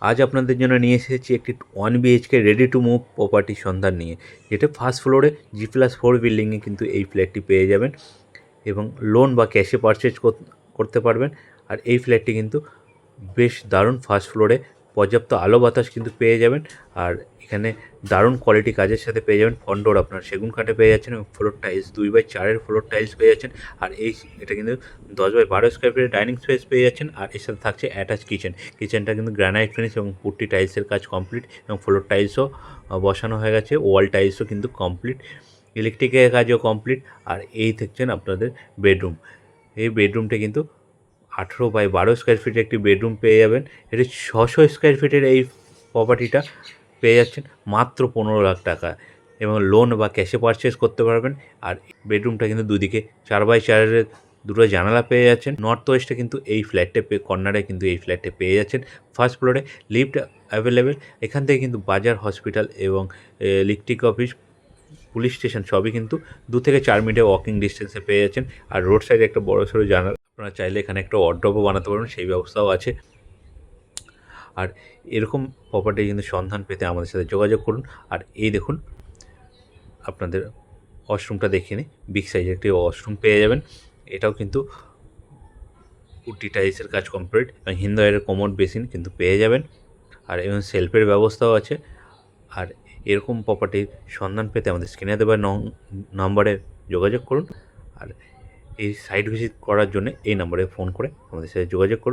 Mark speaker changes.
Speaker 1: আজ আপনাদের জন্য নিয়ে এসেছি একটি 1 BHK রেডি টু মুভ প্রপার্টির সন্ধান নিয়ে, যেটা ফার্স্ট ফ্লোরে G+4 বিল্ডিংয়ে কিন্তু এই ফ্ল্যাটটি পেয়ে যাবেন এবং লোন বা ক্যাশে পারচেজ করতে পারবেন। আর এই ফ্ল্যাটটি কিন্তু বেশ দারুণ, ফার্স্ট ফ্লোরে পর্যাপ্ত আলো বাতাস কিন্তু পেয়ে যাবেন। আর এখানে দারুণ কোয়ালিটি কাজের সাথে পেয়ে যাবেন। ফ্রন্ট ডোর আপনার সেগুন কাঠে পেয়ে যাচ্ছেন এবং ফ্লোর টাইলস 2/4 ফ্লোর টাইলস পেয়ে যাচ্ছেন। আর এটা কিন্তু 10/12 স্কোয়ার ফিটের ডাইনিং স্পেস পেয়ে যাচ্ছেন। আর এর সাথে থাকছে অ্যাটাচ কিচেনটা কিন্তু গ্রানাইট ফিনিশ এবং পুট্টি টাইলসের কাজ কমপ্লিট এবং ফ্লোর টাইলসও বসানো হয়ে গেছে, ওয়াল টাইলসও কিন্তু কমপ্লিট, ইলেকট্রিকের কাজও কমপ্লিট। আর এই থাকছেন আপনাদের বেডরুম। এই বেডরুমটা কিন্তু 18/12 স্কোয়ার ফিটের একটি বেডরুম পেয়ে যাবেন। এটি 600 স্কোয়ার ফিটের এই প্রপার্টিটা পেয়ে যাচ্ছেন মাত্র 15 লাখ টাকা এবং লোন বা ক্যাশে পারচেস করতে পারবেন। আর বেডরুমটা কিন্তু দুদিকে 4/4 দুটো জানালা পেয়ে যাচ্ছেন। নর্থ ওয়েস্টে কিন্তু এই ফ্ল্যাটে কর্নারে কিন্তু এই ফ্ল্যাটে পেয়ে যাচ্ছেন। ফার্স্ট ফ্লোরে লিফট অ্যাভেলেবেল। এখান থেকে কিন্তু বাজার, হসপিটাল এবং ইলেকট্রিক অফিস, পুলিশ স্টেশন সবই কিন্তু 2 থেকে 4 মিনিটের ওয়াকিং ডিস্টেন্সে পেয়ে যাচ্ছেন। আর রোড সাইডে একটা বড় সড়ো জানালা, আপনারা চাইলে এখানে একটা ওয়ার্ডরোবও বানাতে পারবেন, সেই ব্যবস্থাও আছে। আর এরকম প্রপার্টি কিন্তু সন্ধান পেতে আমাদের সাথে যোগাযোগ করুন। আর এই দেখুন, আপনাদের ওয়াশরুমটা দেখিয়ে নিই। বিগ সাইজের একটি ওয়াশরুম পেয়ে যাবেন। এটাও কিন্তু পুট্টি টাইলসের কাজ কমপ্লিট এবং হিন্দুয়ারের কোমোড বেসিন কিন্তু পেয়ে যাবেন। আর এবং সেলফের ব্যবস্থাও আছে। আর এরকম প্রপার্টির সন্ধান পেতে আমাদের স্ক্রিনে দেওয়া নম্বরে যোগাযোগ করুন। আর এই সাইট ভিজিট করার জন্য এই নম্বরে ফোন করে আমাদের সাথে যোগাযোগ করুন।